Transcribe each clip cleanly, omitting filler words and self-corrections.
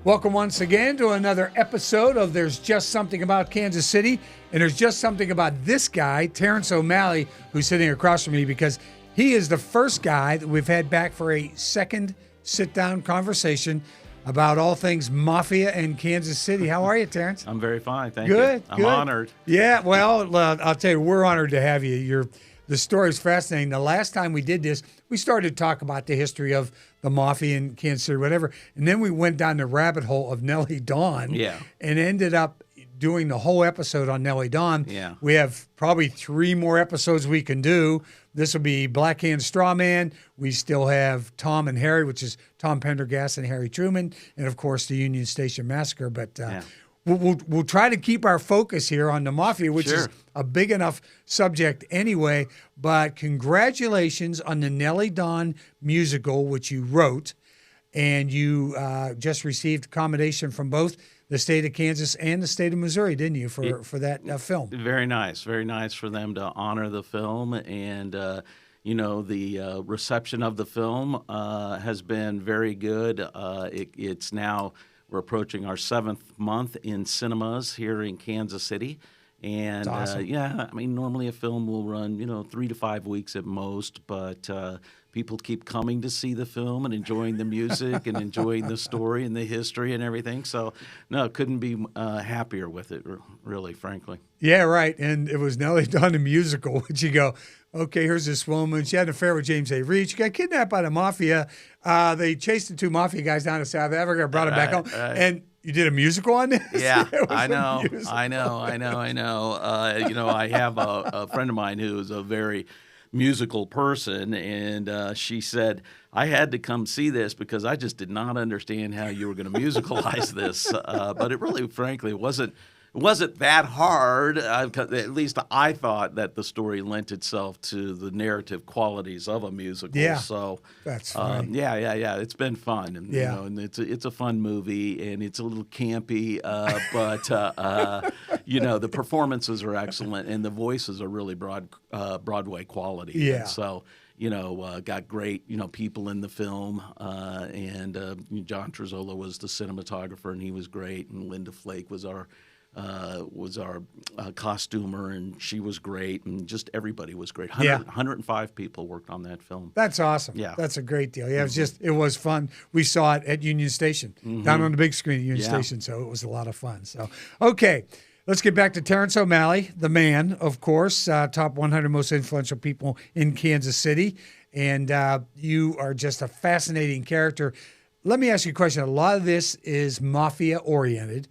Welcome once again to another episode of There's Just Something About Kansas City. And there's just something about this guy, Terence O'Malley, who's sitting across from me, because he is the first guy that we've had back for a second sit-down conversation about all things Mafia and Kansas City. How are you, Terence? I'm very fine, thank you. Good. I'm honored. Yeah, well, I'll tell you, we're honored to have you. The story is fascinating. The last time we did this, we started to talk about the history of the Mafia in Kansas City, whatever. And then we went down the rabbit hole of Nelly Don and ended up doing the whole episode on Nelly Don. Yeah. We have probably 3 more episodes we can do. This will be Black Hand Strawman. We still have Tom and Harry, which is Tom Pendergast and Harry Truman, and, of course, the Union Station Massacre. But we'll try to keep our focus here on the Mafia, which is a big enough subject anyway. But congratulations on the Nelly Don musical, which you wrote, and you just received accommodation from both the state of Kansas and the state of Missouri, didn't you, for that film? Very nice for them to honor the film, and the reception of the film has been very good. It's now. We're approaching our 7th month in cinemas here in Kansas City. And, awesome. Normally a film will run, 3 to 5 weeks at most, but people keep coming to see the film and enjoying the music and enjoying the story and the history and everything. So, no, couldn't be happier with it, really, frankly. Yeah, right. And it was Nelly Don, the musical, which you go, okay, here's this woman. She had an affair with James A. Reed. She got kidnapped by the Mafia. They chased the 2 Mafia guys down to South Africa, brought them back home. And you did a musical on this? Yeah, I know. I have a friend of mine who is a very musical person, and she said, I had to come see this because I just did not understand how you were going to musicalize this. But it really, frankly, wasn't that hard. At least I thought that the story lent itself to the narrative qualities of a musical. Yeah, so that's funny. Yeah. It's been fun, and and it's a fun movie, and it's a little campy, but the performances are excellent, and the voices are really Broadway quality. Yeah. And so. Got great, people in the film, and John Trezzola was the cinematographer, and he was great, and Linda Flake was our costumer, and she was great, and just everybody was great. 105 people worked on that film. That's awesome. Yeah. That's a great deal. Yeah, it was fun. We saw it at Union Station, down on the big screen at Union Station, so it was a lot of fun. So, okay. Let's get back to Terence O'Malley, the man, of course, top 100 most influential people in Kansas City. And you are just a fascinating character. Let me ask you a question. A lot of this is Mafia-oriented.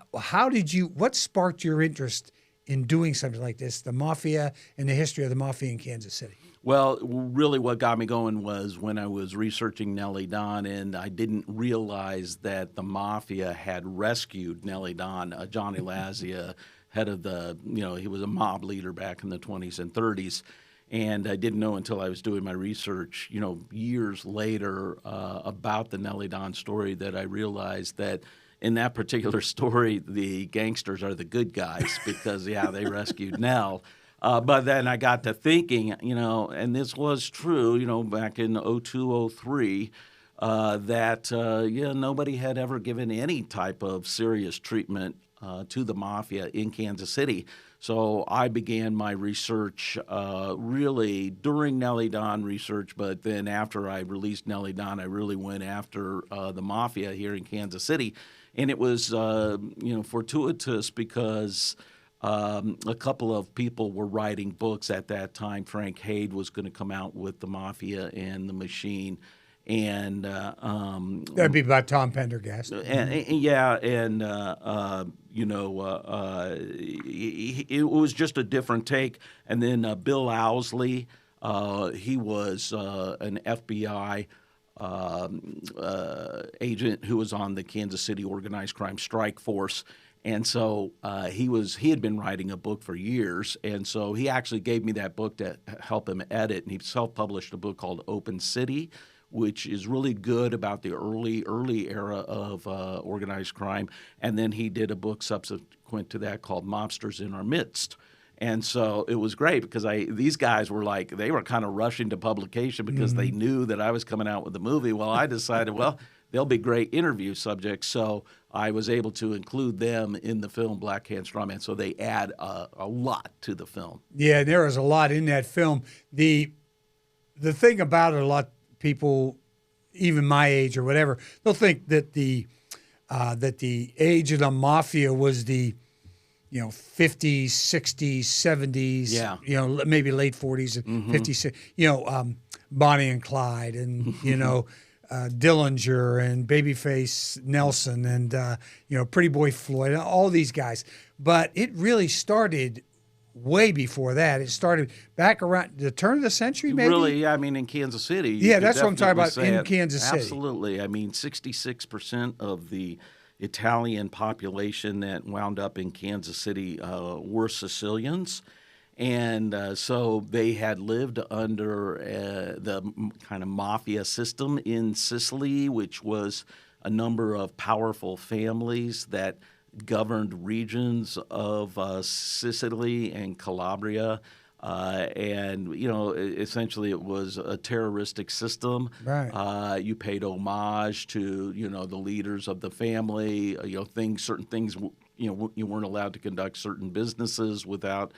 What sparked your interest in doing something like this, the Mafia and the history of the Mafia in Kansas City? Well, really what got me going was when I was researching Nelly Don, and I didn't realize that the Mafia had rescued Nelly Don. Johnny Lazia, head of he was a mob leader back in the 20s and 30s. And I didn't know until I was doing my research, years later about the Nelly Don story that I realized that in that particular story, the gangsters are the good guys because, they rescued Nell. But then I got to thinking, and this was true, back in 2002, 2003, that, nobody had ever given any type of serious treatment to the Mafia in Kansas City. So I began my research really during Nelly Don research, but then after I released Nelly Don, I really went after the Mafia here in Kansas City. And it was, fortuitous because a couple of people were writing books at that time. Frank Haid was going to come out with The Mafia and The Machine. And that'd be about Tom Pendergast. It was just a different take. And then Bill Owsley, he was an FBI agent who was on the Kansas City Organized Crime Strike Force. And so he had been writing a book for years, and so he actually gave me that book to help him edit, and he self-published a book called Open City, which is really good about the early era of organized crime. And then he did a book subsequent to that called Mobsters in Our Midst. And so it was great because these guys were like, they were kind of rushing to publication because they knew that I was coming out with the movie. Well, I decided, well, they'll be great interview subjects. So I was able to include them in the film Black Hand Strawman. So they add a lot to the film. Yeah, there is a lot in that film. The thing about it, a lot of people, even my age or whatever, they'll think that the age of the mafia was the 50s, 60s, 70s, Yeah. Maybe late 40s and 50s, Bonnie and Clyde and, Dillinger and Babyface Nelson and, Pretty Boy Floyd, all these guys. But it really started way before that. It started back around the turn of the century, maybe? Really, I mean, in Kansas City. Yeah, that's what I'm talking about, in Kansas City. Absolutely. I mean, 66% of the Italian population that wound up in Kansas City were Sicilians. And so they had lived under the kind of mafia system in Sicily, which was a number of powerful families that governed regions of Sicily and Calabria. And, essentially it was a terroristic system. Right. You paid homage to, the leaders of the family, certain things, you weren't allowed to conduct certain businesses without,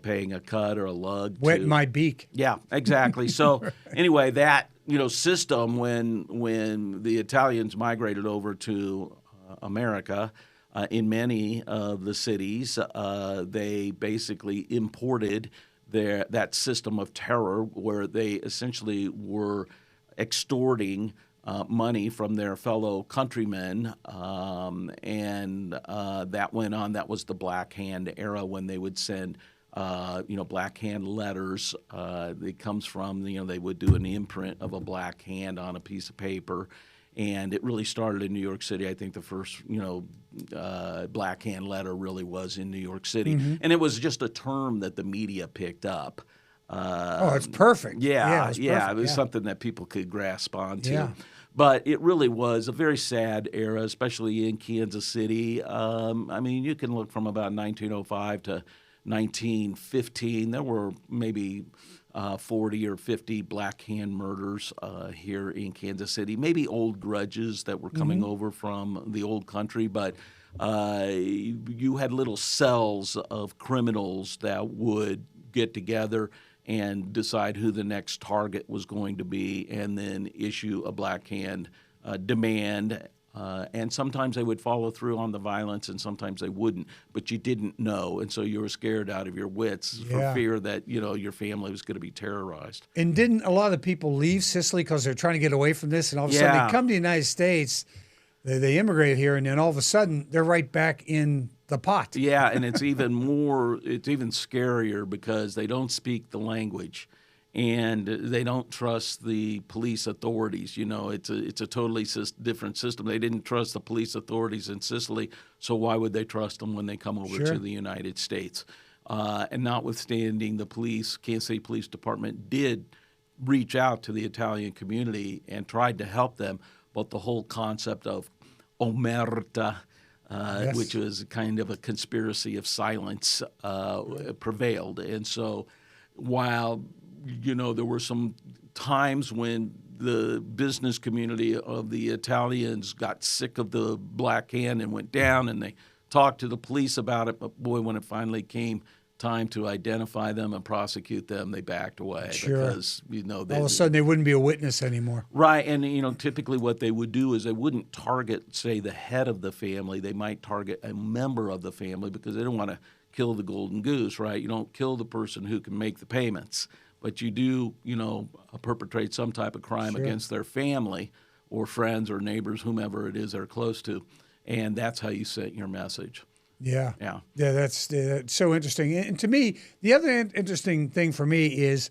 paying a cut or a lug. Wet my beak. Yeah, exactly. So anyway, that, system, when the Italians migrated over to America, in many of the cities, they basically imported that system of terror where they essentially were extorting money from their fellow countrymen, and that went on. That was the Black Hand era when they would send Black Hand letters. It comes from, they would do an imprint of a black hand on a piece of paper. And it really started in New York City. I think the first, Black Hand letter really was in New York City. Mm-hmm. And it was just a term that the media picked up. It's perfect. Yeah, it was it was something that people could grasp onto. Yeah. But it really was a very sad era, especially in Kansas City. You can look from about 1905 to 1915. There were maybe 40 or 50 Black Hand murders here in Kansas City. Maybe old grudges that were coming over from the old country, but you had little cells of criminals that would get together and decide who the next target was going to be and then issue a Black Hand demand. And sometimes they would follow through on the violence and sometimes they wouldn't, but you didn't know. And so you were scared out of your wits for fear that, your family was going to be terrorized. And didn't a lot of the people leave Sicily because they're trying to get away from this? And all of a sudden they come to the United States, they immigrate here, and then all of a sudden they're right back in the pot. Yeah, and it's even scarier because they don't speak the language. And they don't trust the police authorities. It's a totally different system. They didn't trust the police authorities in Sicily, so why would they trust them when they come over to the United States? And notwithstanding, the Kansas City Police Department did reach out to the Italian community and tried to help them, but the whole concept of omerta, which was kind of a conspiracy of silence, prevailed. And so while there were some times when the business community of the Italians got sick of the Black Hand and went down, and they talked to the police about it. But boy, when it finally came time to identify them and prosecute them, they backed away because all of a sudden they wouldn't be a witness anymore. Right, and typically what they would do is they wouldn't target, say, the head of the family. They might target a member of the family because they don't want to kill the golden goose. Right, you don't kill the person who can make the payments. But you do, perpetrate some type of crime against their family or friends or neighbors, whomever it is they're close to, and that's how you send your message. Yeah. That's so interesting. And to me, the other interesting thing for me is,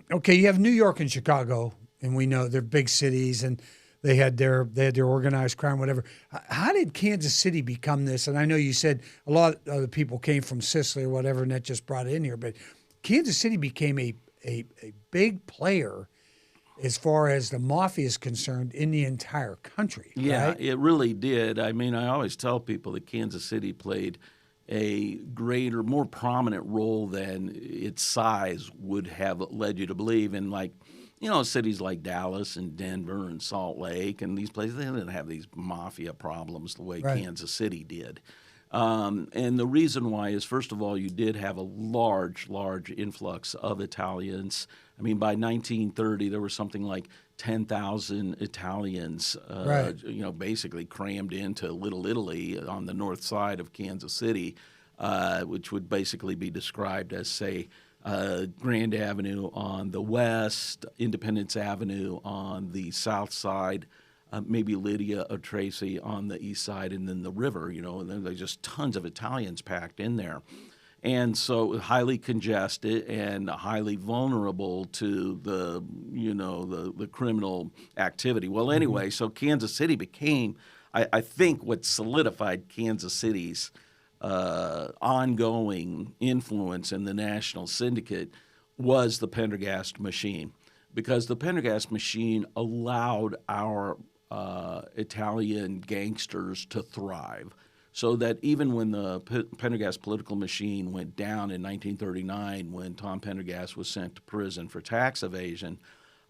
okay, you have New York and Chicago, and we know they're big cities, and they had their organized crime, whatever. How did Kansas City become this? And I know you said a lot of the people came from Sicily or whatever, and that just brought it in here, but Kansas City became a big player as far as the mafia is concerned in the entire country. Yeah, right? It really did. I mean, I always tell people that Kansas City played a greater, more prominent role than its size would have led you to believe. In, like, cities like Dallas and Denver and Salt Lake and these places, they didn't have these mafia problems the way Right. Kansas City did. And the reason why is, first of all, you did have a large influx of Italians. I mean, by 1930, there were something like 10,000 Italians, Right. basically crammed into Little Italy on the north side of Kansas City, which would basically be described as, say, Grand Avenue on the west, Independence Avenue on the south side, maybe Lydia or Tracy on the east side, and then the river, and then there's just tons of Italians packed in there. And so highly congested and highly vulnerable to the criminal activity. Well, anyway, so Kansas City became, I think, what solidified Kansas City's ongoing influence in the national syndicate was the Pendergast machine, because the Pendergast machine allowed our Italian gangsters to thrive. So that even when the Pendergast political machine went down in 1939, when Tom Pendergast was sent to prison for tax evasion,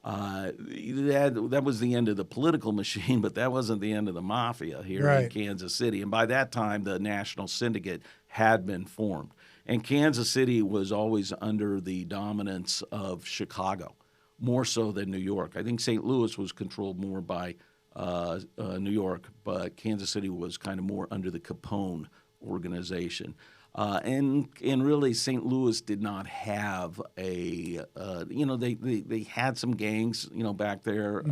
that was the end of the political machine, but that wasn't the end of the mafia here in Kansas City. And by that time, the national syndicate had been formed. And Kansas City was always under the dominance of Chicago, more so than New York. I think St. Louis was controlled more by New York, but Kansas City was kind of more under the Capone organization. And really, St. Louis did not have a, they had some gangs, back there,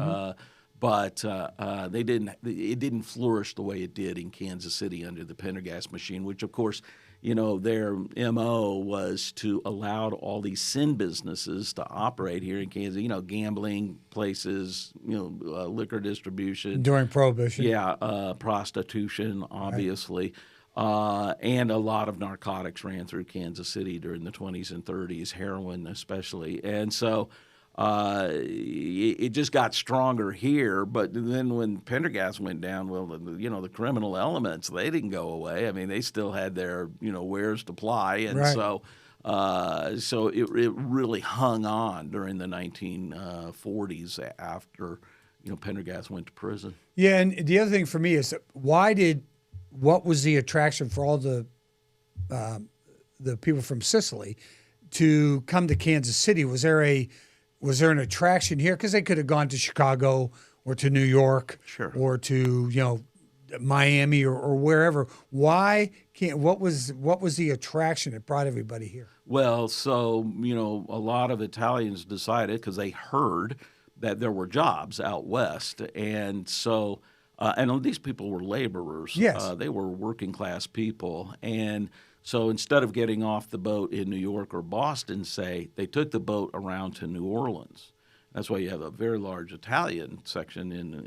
but it didn't flourish the way it did in Kansas City under the Pendergast machine, which, of course, their MO was to allow all these sin businesses to operate here in Kansas, gambling places, liquor distribution. During Prohibition. Yeah, prostitution, obviously. And a lot of narcotics ran through Kansas City during the 20s and 30s, heroin especially. And so it just got stronger here. But then when Pendergast went down, well, the criminal elements, they didn't go away. I mean, they still had their, wares to ply. And so it really hung on during the 1940s after, Pendergast went to prison. Yeah, and the other thing for me is, what was the attraction for all the people from Sicily to come to Kansas City? Was there an attraction here? Because they could have gone to Chicago or to New York, sure, or to Miami or wherever. Why can't? What was the attraction that brought everybody here? Well, so a lot of Italians decided, because they heard that there were jobs out west, and so. And these people were laborers. Yes. They were working class people. And so instead of getting off the boat in New York or Boston, say, they took the boat around to New Orleans. That's why you have a very large Italian section in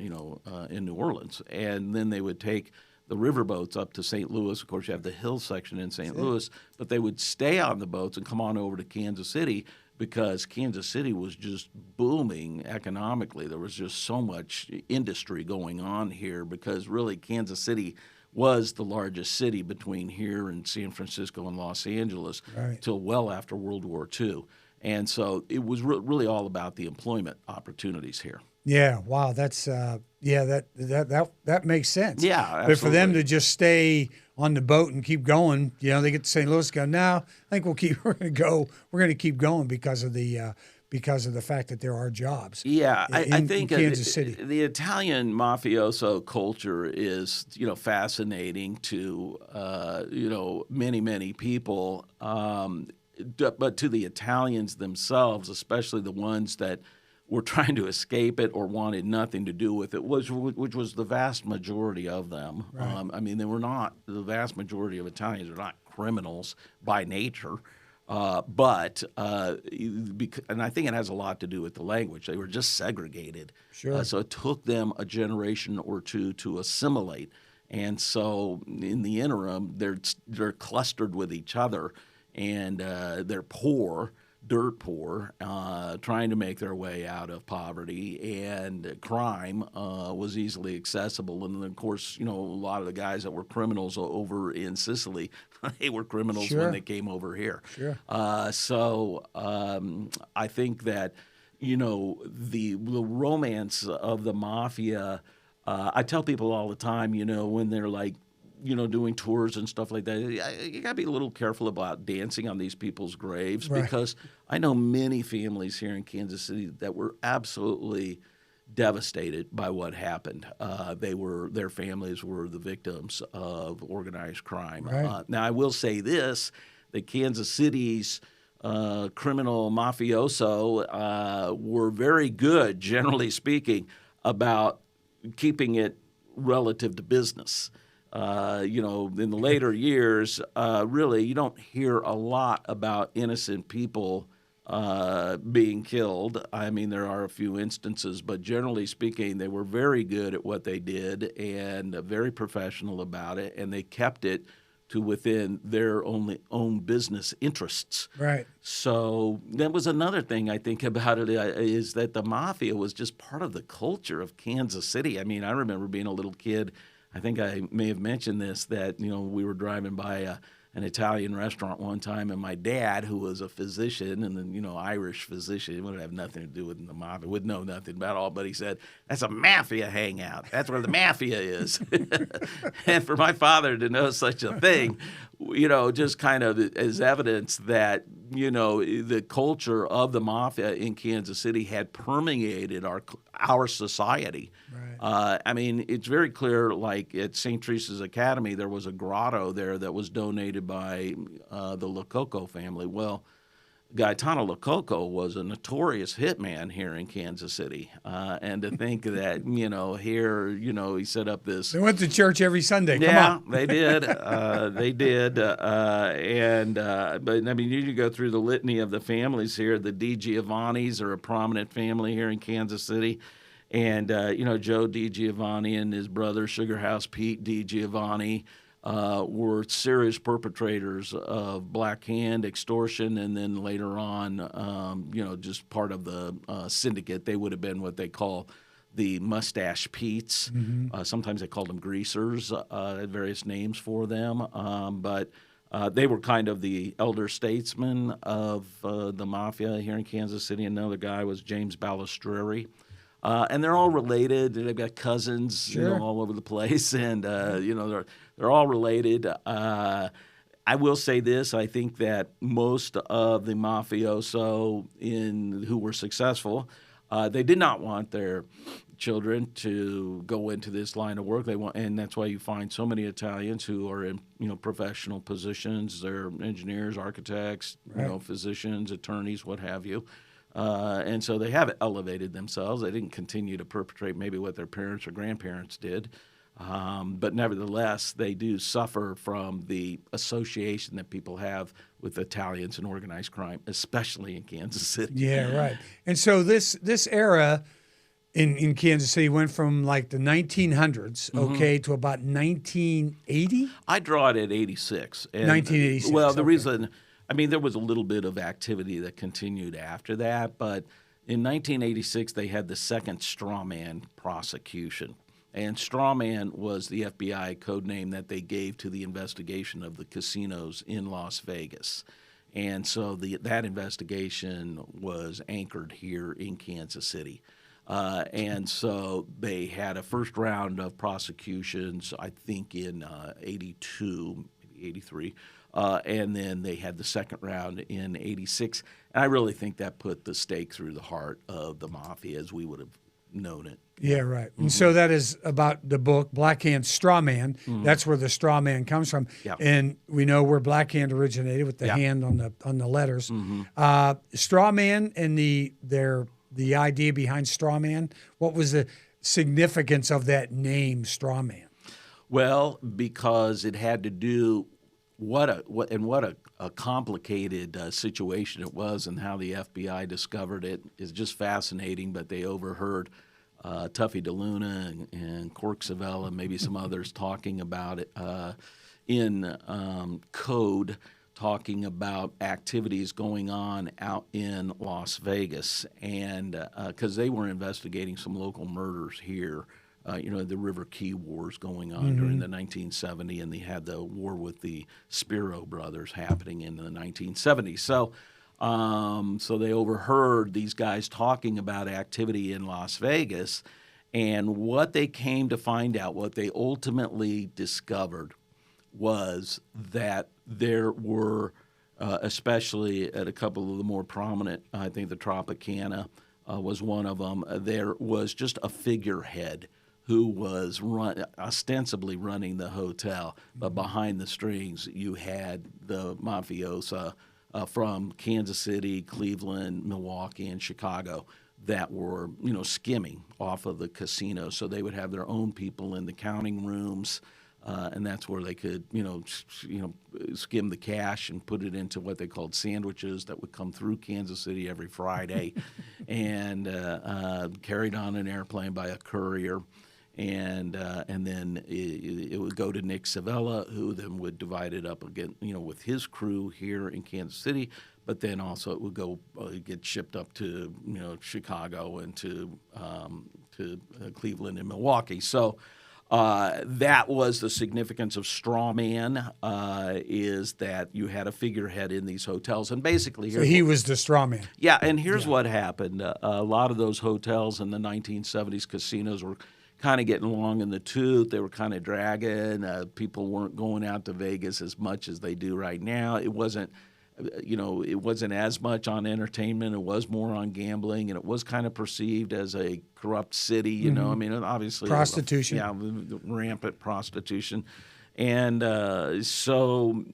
New Orleans. And then they would take the riverboats up to St. Louis. Of course, you have the hill section in St. Louis. But they would stay on the boats and come on over to Kansas City, because Kansas City was just booming economically. There was just so much industry going on here, because really Kansas City was the largest city between here and San Francisco and Los Angeles till well after World War II. And so it was really all about the employment opportunities here. Yeah, wow, that's that makes sense. Yeah, absolutely. But for them to just stay on the boat and keep going, they get to St. Louis, go, no, I think we're going to keep going because of the fact that there are jobs. Yeah, I think in Kansas City. The Italian mafioso culture is fascinating to many people, but to the Italians themselves, especially the ones that were trying to escape it or wanted nothing to do with it, which was the vast majority of them. Right. I mean, the vast majority of Italians are not criminals by nature, and I think it has a lot to do with the language. They were just segregated. Sure. So it took them a generation or two to assimilate. And so in the interim, they're clustered with each other, and they're poor. dirt poor, trying to make their way out of poverty, and crime was easily accessible. And then, of course, a lot of the guys that were criminals over in Sicily, they were criminals Sure. when they came over here. Sure. So I think that, the romance of the mafia, I tell people all the time, when they're like, doing tours and stuff like that, you got to be a little careful about dancing on these people's graves, Right. because I know many families here in Kansas City that were absolutely devastated by what happened. Their families were the victims of organized crime. Right. Now, I will say this, that Kansas City's criminal mafioso were very good, generally speaking, about keeping it relative to business. In the later years, really, you don't hear a lot about innocent people being killed. I mean, there are a few instances, but generally speaking, they were very good at what they did and very professional about it, and they kept it to within their own business interests. Right. So that was another thing I think about it, is that the mafia was just part of the culture of Kansas City. I mean, I remember being a little kid. I think I may have mentioned this, that, we were driving by an Italian restaurant one time, and my dad, who was a physician, and then, Irish physician, it would have nothing to do with the mafia, would know nothing about all, but he said, that's a mafia hangout. That's where the mafia is. And for my father to know such a thing, just kind of as evidence that, the culture of the mafia in Kansas City had permeated our society. Right. I mean, it's very clear, like at St. Teresa's Academy, there was a grotto there that was donated by the Lococo family. Well, Gaetano Lococo was a notorious hitman here in Kansas City. And to think that, here, he set up this. They went to church every Sunday. Come Yeah, on. they did. They did. But I mean, you go through the litany of the families here. The Di Giovannis are a prominent family here in Kansas City. And, Joe Di Giovanni and his brother, Sugar House Pete Di Giovanni, were serious perpetrators of Black Hand extortion, and then later on, just part of the syndicate. They would have been what they call the Mustache Petes. Mm-hmm. Sometimes they called them greasers, had various names for them. But they were kind of the elder statesmen of the mafia here in Kansas City. Another guy was James Balistreri. And they're all related. They've got cousins, Sure. all over the place, and they're all related. I will say this: I think that most of the mafioso who were successful, they did not want their children to go into this line of work. And that's why you find so many Italians who are in professional positions. They're engineers, architects, Right. physicians, attorneys, what have you. And so they have elevated themselves. They didn't continue to perpetrate maybe what their parents or grandparents did. But nevertheless, they do suffer from the association that people have with Italians and organized crime, especially in Kansas City. Yeah, right. And so this era in Kansas City went from like the 1900s, okay, to about 1980? I draw it at 86. And, 1986, Well, the okay. reason, I mean, there was a little bit of activity that continued after that, but in 1986, they had the second Strawman prosecution. And Strawman was the FBI code name that they gave to the investigation of the casinos in Las Vegas. And so that investigation was anchored here in Kansas City. And so they had a first round of prosecutions, I think, in 82, maybe 83. And then they had the second round in 86. And I really think that put the stake through the heart of the mafia as we would have known it. Yeah, right. And so that is about the book, Black Hand Strawman. That's where the Strawman comes from. Yeah. And we know where Black Hand originated with the Yeah. hand on the letters. Strawman and the idea behind Strawman, what was the significance of that name, Strawman? Well, because it had to do what a complicated situation it was, and how the FBI discovered it is just fascinating. But they overheard Tuffy DeLuna and Cork Savella, maybe some others, talking about it in code, talking about activities going on out in Las Vegas, and because they were investigating some local murders here. The River Key Wars going on during the 1970s, and they had the war with the Spiro brothers happening in the 1970s. So they overheard these guys talking about activity in Las Vegas, and what they came to find out, what they ultimately discovered, was that there were, especially at a couple of the more prominent, I think the Tropicana was one of them, there was just a figurehead who was ostensibly running the hotel, but behind the strings you had the mafiosa from Kansas City, Cleveland, Milwaukee, and Chicago that were, skimming off of the casino. So they would have their own people in the counting rooms, and that's where they could, skim the cash and put it into what they called sandwiches that would come through Kansas City every Friday, and carried on an airplane by a courier. And then it would go to Nick Savella, who then would divide it up again, with his crew here in Kansas City. But then also it would go get shipped up to Chicago and to Cleveland and Milwaukee. So that was the significance of Strawman, is that you had a figurehead in these hotels, and basically so he was the Strawman. Yeah, and here's what happened: a lot of those hotels in the 1970s, casinos were kind of getting long in the tooth. They were kind of dragging. People weren't going out to Vegas as much as they do right now. It wasn't, it wasn't as much on entertainment. It was more on gambling, and it was kind of perceived as a corrupt city. I mean, obviously prostitution. Rampant prostitution. And so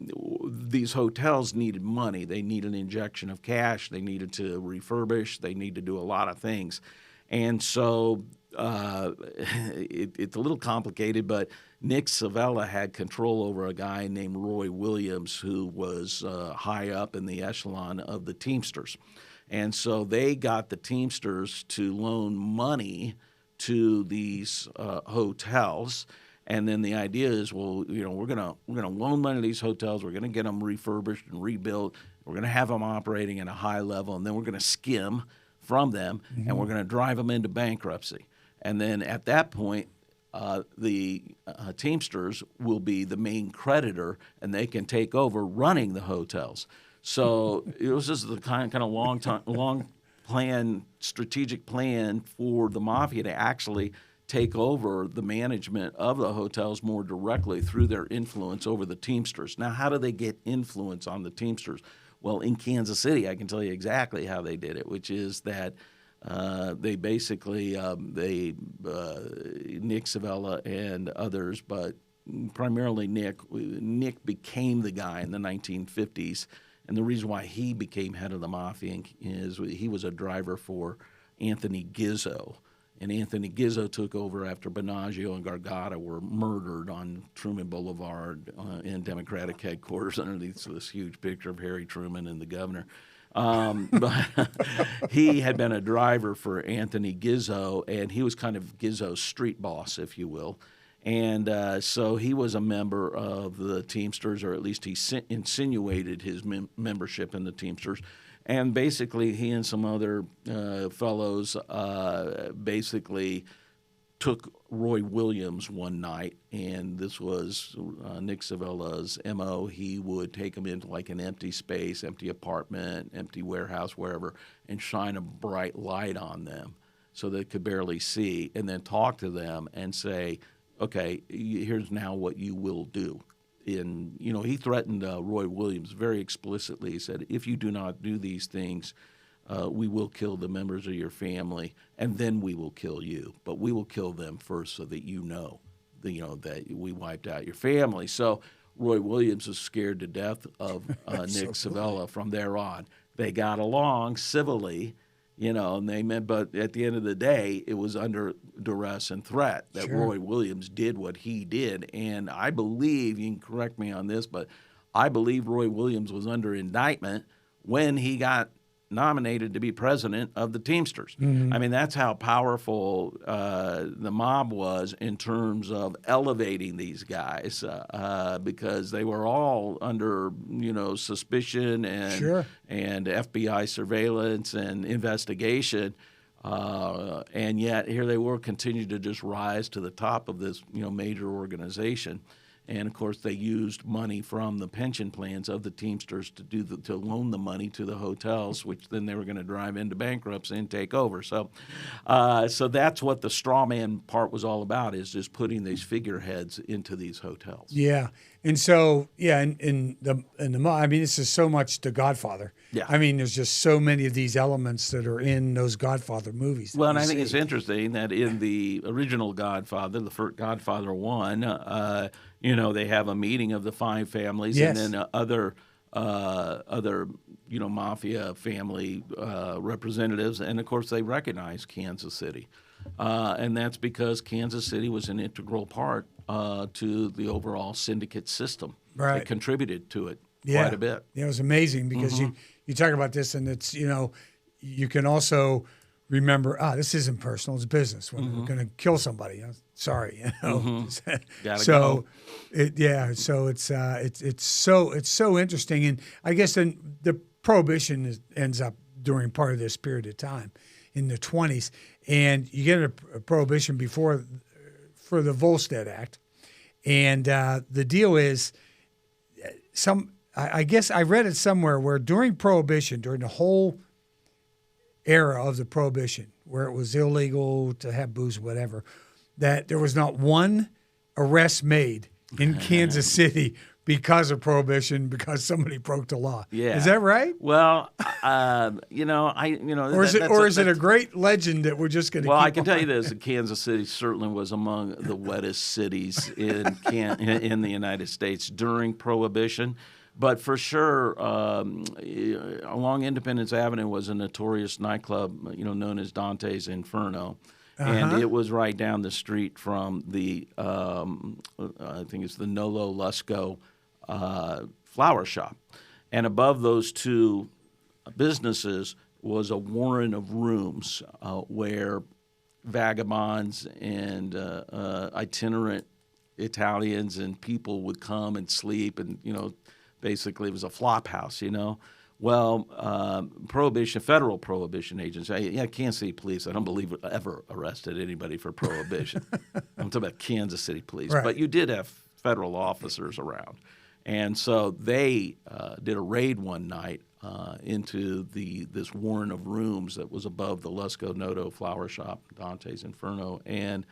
these hotels needed money. They needed an injection of cash. They needed to refurbish. They needed to do a lot of things. And so it's a little complicated, but Nick Savella had control over a guy named Roy Williams, who was high up in the echelon of the Teamsters. And so they got the Teamsters to loan money to these hotels. And then the idea is, well, we're gonna loan money to these hotels. We're gonna get them refurbished and rebuilt. We're gonna have them operating at a high level, and then we're gonna skim from them, and we're going to drive them into bankruptcy. And then at that point, the Teamsters will be the main creditor, and they can take over running the hotels. So it was just the kind of long plan, strategic plan for the mafia to actually take over the management of the hotels more directly through their influence over the Teamsters. Now, how do they get influence on the Teamsters? Well, in Kansas City, I can tell you exactly how they did it, which is that they basically, Nick Savella and others, but primarily Nick became the guy in the 1950s. And the reason why he became head of the mafia is he was a driver for Anthony Gizzo. And Anthony Gizzo took over after Binaggio and Gargata were murdered on Truman Boulevard in Democratic headquarters underneath this huge picture of Harry Truman and the governor. But he had been a driver for Anthony Gizzo, and he was kind of Gizzo's street boss, if you will. And so he was a member of the Teamsters, or at least he insinuated his membership in the Teamsters. And basically, he and some other fellows basically took Roy Williams one night, and this was Nick Savella's M.O. He would take him into like an empty space, empty apartment, empty warehouse, wherever, and shine a bright light on them so they could barely see, and then talk to them and say, okay, here's now what you will do. He threatened Roy Williams very explicitly. He said, if you do not do these things, we will kill the members of your family, and then we will kill you. But we will kill them first so that that we wiped out your family. So Roy Williams was scared to death of Nick Savella from there on. They got along civilly, and they meant, but at the end of the day, it was under duress and threat that Roy Williams did what he did. And I believe, you can correct me on this, but I believe Roy Williams was under indictment when he got nominated to be president of the Teamsters. I mean, that's how powerful the mob was in terms of elevating these guys because they were all under, suspicion and FBI surveillance and investigation. And yet here they were, continued to just rise to the top of this, major organization. And of course, they used money from the pension plans of the Teamsters to loan the money to the hotels, which then they were going to drive into bankruptcy and take over. So, so that's what the strawman part was all about: is just putting these figureheads into these hotels. Yeah, and so in the I mean, this is so much The Godfather. Yeah, I mean, there's just so many of these elements that are in those Godfather movies. Well, and I think it's interesting that in the original Godfather, the first Godfather 1, they have a meeting of the 5 families, and then other mafia family representatives, and of course they recognize Kansas City, and that's because Kansas City was an integral part to the overall syndicate system. Right, it contributed to it quite a bit. Yeah, it was amazing because you talk about this, and it's you can also remember, this isn't personal; it's business. When we're going to kill somebody, sorry, Gotta so, go. So it's so interesting, and I guess then the prohibition ends up during part of this period of time in the 20s, and you get a prohibition for the Volstead Act, and the deal is I guess I read it somewhere where during Prohibition, during the whole era of the Prohibition, where it was illegal to have booze, whatever, that there was not one arrest made in Kansas City because of Prohibition, because somebody broke the law. Yeah, is that right? Well, or is it a great legend that we're just going to? Well, I can tell you this: Kansas City certainly was among the wettest cities in the United States during Prohibition. But for sure, along Independence Avenue was a notorious nightclub, known as Dante's Inferno. And it was right down the street from the, I think it's the Nolo Lusco flower shop. And above those two businesses was a warren of rooms where vagabonds and itinerant Italians and people would come and sleep, and, basically it was a flop house, Well, federal prohibition agents, Kansas City police, I don't believe ever arrested anybody for prohibition. I'm talking about Kansas City police. Right. But you did have federal officers around. And so they did a raid one night into this warren of rooms that was above the Lusco Noto flower shop, Dante's Inferno. And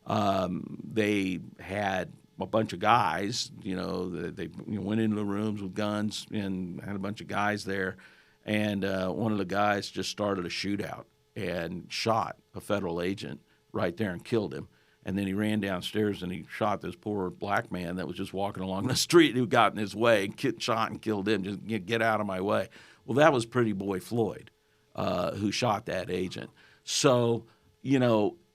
they had a bunch of guys, they went into the rooms with guns and had a bunch of guys there. And one of the guys just started a shootout and shot a federal agent right there and killed him. And then he ran downstairs and he shot this poor black man that was just walking along the street who got in his way and shot and killed him. Just get out of my way. Well, that was Pretty Boy Floyd who shot that agent. So,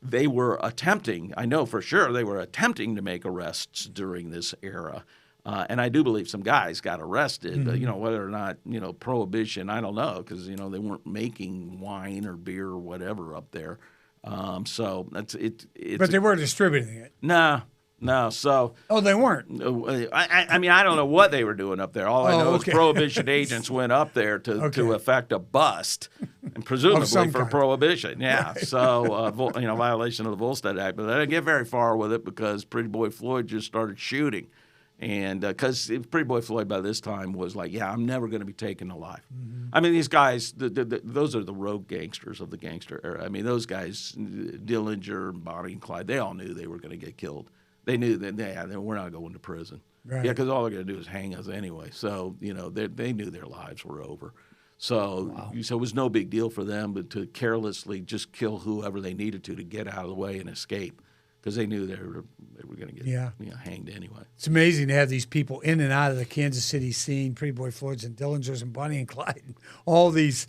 they were attempting, I know for sure they were attempting to make arrests during this era. And I do believe some guys got arrested, but, whether or not, prohibition, I don't know, because, they weren't making wine or beer or whatever up there. So that's it. But they were distributing it. No. So. Oh, they weren't. I mean, I don't know what they were doing up there. All I know is prohibition agents went up there to effect a bust, and presumably for prohibition. Yeah. Right. So violation of the Volstead Act, but they didn't get very far with it because Pretty Boy Floyd just started shooting. And because Pretty Boy Floyd by this time was like, I'm never going to be taken alive. Mm-hmm. I mean, these guys, those are the rogue gangsters of the gangster era. I mean, those guys, Dillinger, Bonnie and Clyde, they all knew they were going to get killed. They knew that we're not going to prison. Right. Yeah, because all they're going to do is hang us anyway. So, they knew their lives were over. So, so it was no big deal for them but to carelessly just kill whoever they needed to get out of the way and escape. Because they knew they were going to get hanged anyway. It's amazing to have these people in and out of the Kansas City scene, Pretty Boy Floyds and Dillingers and Bonnie and Clyde, and all these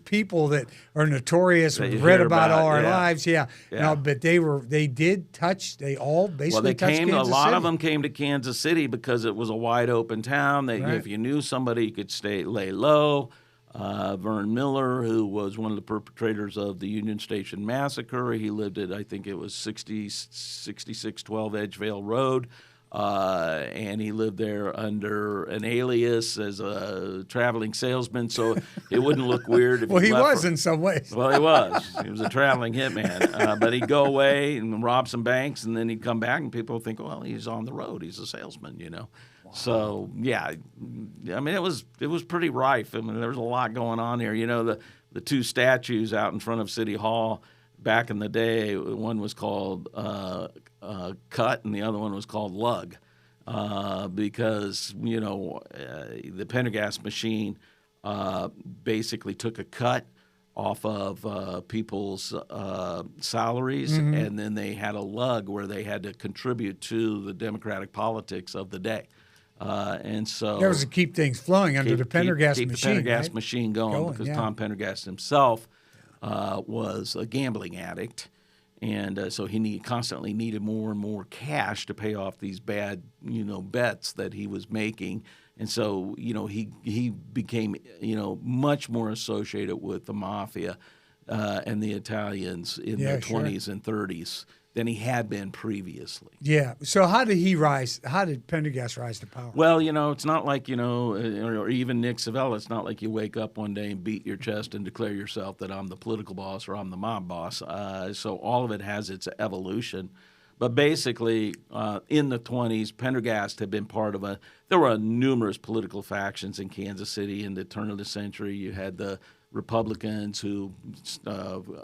people that are notorious. We've read about all our lives. Yeah. No, but they did touch. They all basically touched Kansas City. A lot of them came to Kansas City because it was a wide open town. If you knew somebody, you could lay low. Vern Miller, who was one of the perpetrators of the Union Station Massacre. He lived at, I think it was 6612 Edgevale Road. And he lived there under an alias as a traveling salesman, so it wouldn't look weird if Well, he left was in some ways. Well, he was. He was a traveling hitman. But he'd go away and rob some banks, and then he'd come back, and people would think, well, he's on the road. He's a salesman, you know. Wow. So, yeah, I mean, it was pretty rife. I mean, there was a lot going on here. You know, the two statues out in front of City Hall back in the day, one was called Cut, and the other one was called Lug, because, you know, the Pendergast machine basically took a cut off of people's salaries, and then they had a lug where they had to contribute to the democratic politics of the day. And so that was to keep things flowing under the Pendergast machine. Keep the Pendergast right? machine going because Tom Pendergast himself was a gambling addict. And so he constantly needed more and more cash to pay off these bad, you know, bets that he was making. And so, you know, he became, you know, much more associated with the mafia and the Italians in the 20s and 30s than he had been previously. Yeah. So how did he rise? How did Pendergast rise to power? Well, you know, it's not like, you know, or even Nick Savella, it's not like you wake up one day and beat your chest and declare yourself that I'm the political boss or I'm the mob boss. So all of it has its evolution. But basically, in the 20s, Pendergast had been part of there were numerous political factions in Kansas City in the turn of the century. You had the Republicans who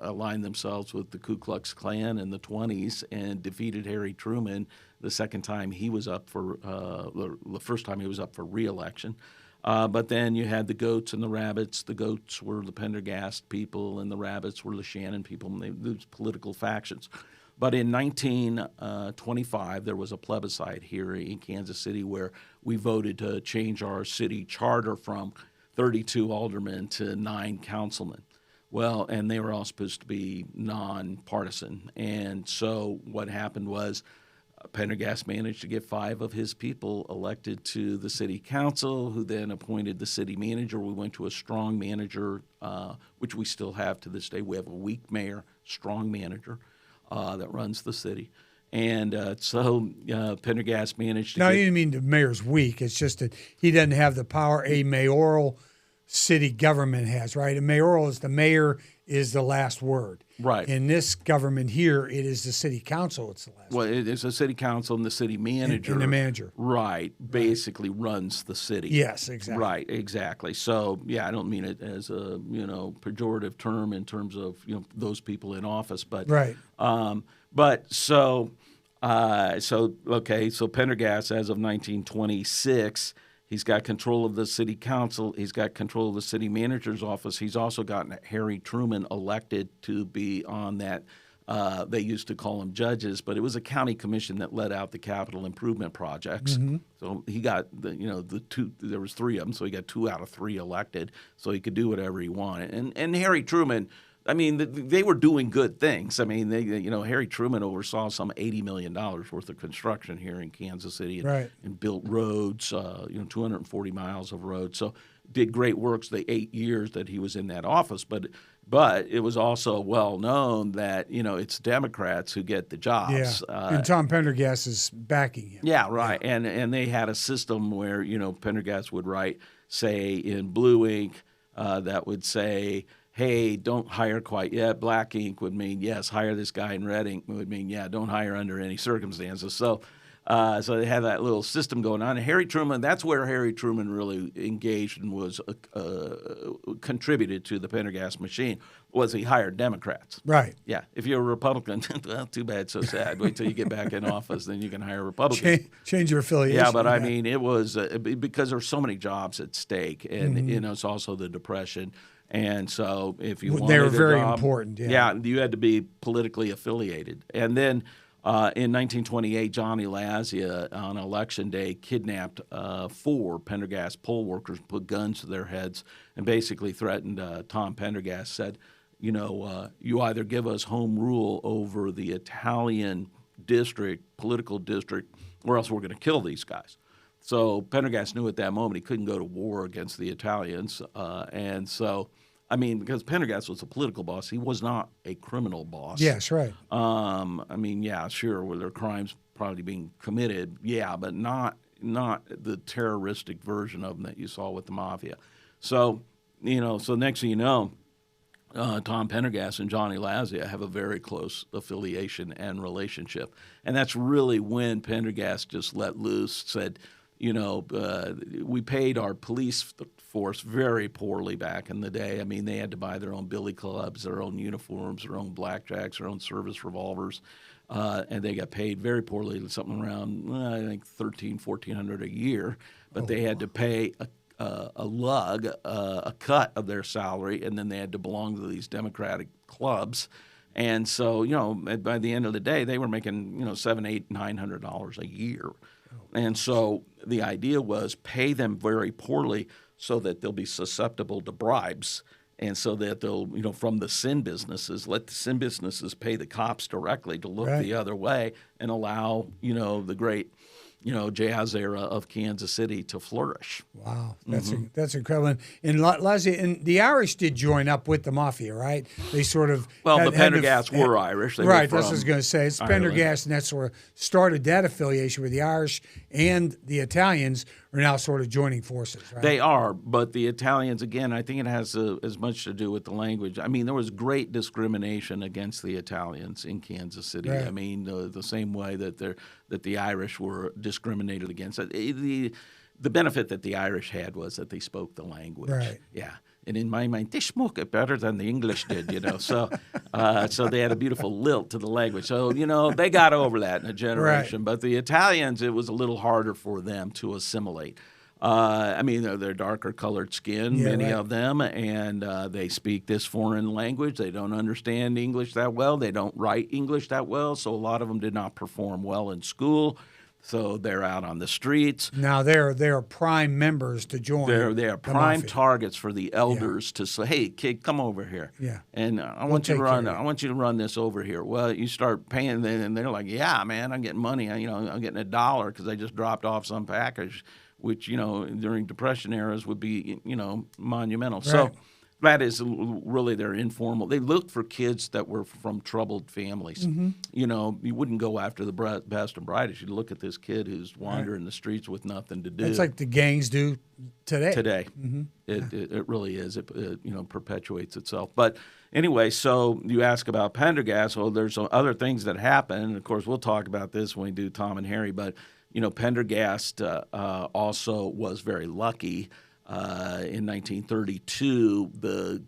aligned themselves with the Ku Klux Klan in the 20s and defeated Harry Truman the second time he was up for the first time he was up for re-election. But then you had the Goats and the Rabbits. The Goats were the Pendergast people, and the Rabbits were the Shannon people. And those political factions. But in 1925, there was a plebiscite here in Kansas City where we voted to change our city charter from 32 aldermen to 9 councilmen. Well, and they were all supposed to be nonpartisan. And so what happened was Pendergast managed to get 5 of his people elected to the city council, who then appointed the city manager. We went to a strong manager, which we still have to this day. We have a weak mayor, strong manager that runs the city. And so Pendergast managed to you didn't mean the mayor's weak. It's just that he doesn't have the power a mayoral city government has, right? A mayoral is the mayor is the last word. Right. In this government here, it is the city council. It's the last word. Well, it's the city council and the city manager. And the manager. Right. Basically runs the city. Yes, exactly. Right, exactly. So, yeah, I don't mean it as a, you know, pejorative term in terms of, you know, those people in office. But, right. So Pendergast, as of 1926, he's got control of the city council. He's got control of the city manager's office. He's also gotten Harry Truman elected to be on that. They used to call them judges, but it was a county commission that let out the capital improvement projects. Mm-hmm. So he got the 2. There was 3 of them, so he got 2 out of 3 elected. So he could do whatever he wanted. And Harry Truman, I mean, they were doing good things. I mean, Harry Truman oversaw some $80 million worth of construction here in Kansas City and built roads, 240 miles of roads. So did great works the 8 years that he was in that office. But it was also well known that, it's Democrats who get the jobs. Yeah. And Tom Pendergast is backing him. Yeah, right. Yeah. And they had a system where, Pendergast would write, say, in blue ink, that would say, hey, don't hire quite yet. Black ink would mean, yes, hire this guy. And red ink would mean, yeah, don't hire under any circumstances. So they had that little system going on. And Harry Truman, that's where Harry Truman really engaged and was contributed to the Pendergast machine, was he hired Democrats. Right. Yeah. If you're a Republican, well, too bad, so sad. Wait till you get back in office, then you can hire Republicans. Change your affiliation. Yeah, but I mean, it was because there's so many jobs at stake. And, it's also the Depression. And so if you wanted they were very job, important. Yeah, you had to be politically affiliated. And then in 1928, Johnny Lazia on Election Day kidnapped 4 Pendergast poll workers, put guns to their heads, and basically threatened Tom Pendergast, said, you either give us home rule over the Italian district, political district, or else we're going to kill these guys. So Pendergast knew at that moment he couldn't go to war against the Italians, and so. I mean, because Pendergast was a political boss, he was not a criminal boss. Yes, right. I mean, yeah, sure, were there crimes probably being committed? Yeah, but not the terroristic version of them that you saw with the mafia. So, so next thing you know, Tom Pendergast and Johnny Lazia have a very close affiliation and relationship, and that's really when Pendergast just let loose, said, we paid our police force very poorly back in the day. I mean, they had to buy their own billy clubs, their own uniforms, their own blackjacks, their own service revolvers, and they got paid very poorly, something around, I think, $1,400 a year. But they had to pay a lug, a cut of their salary, and then they had to belong to these Democratic clubs. And so, by the end of the day, they were making, $700, $800, $900 a year. And so the idea was pay them very poorly so that they'll be susceptible to bribes, and so that they'll, from the sin businesses, let the sin businesses pay the cops directly to look the other way and allow, the great, jazz era of Kansas City to flourish. Wow, that's incredible. And Lazia, and the Irish did join up with the mafia, right? They sort of the Pendergasts were Irish. They were that's what I was going to say. It's Ireland. Pendergast, and that sort of started that affiliation where the Irish and the Italians are now sort of joining forces, right? They are, but the Italians, again, I think it has as much to do with the language. I mean, there was great discrimination against the Italians in Kansas City. Right. I mean, the same way that the Irish were discriminated against. The benefit that the Irish had was that they spoke the language. Right. Yeah. And in my mind, they spoke it better than the English did, So, so they had a beautiful lilt to the language. So, they got over that in a generation. Right. But the Italians, it was a little harder for them to assimilate. I mean, they're darker colored skin, many of them, and they speak this foreign language. They don't understand English that well. They don't write English that well. So a lot of them did not perform well in school. So they're out on the streets. Now they're prime members to join. They are prime targets for the elders to say, "Hey, kid, come over here." Yeah. And I want you to run this over here. Well, you start paying, and they're like, "Yeah, man, I'm getting money. I'm getting $1 because I just dropped off some package, which during Depression eras would be monumental." Right. So that is really their informal. They looked for kids that were from troubled families. Mm-hmm. You wouldn't go after the best and brightest. You'd look at this kid who's wandering the streets with nothing to do. It's like the gangs do today. Mm-hmm. It really is. It perpetuates itself. But anyway, so you ask about Pendergast. Well, there's some other things that happen. And of course, we'll talk about this when we do Tom and Harry. But Pendergast also was very lucky. In 1932, the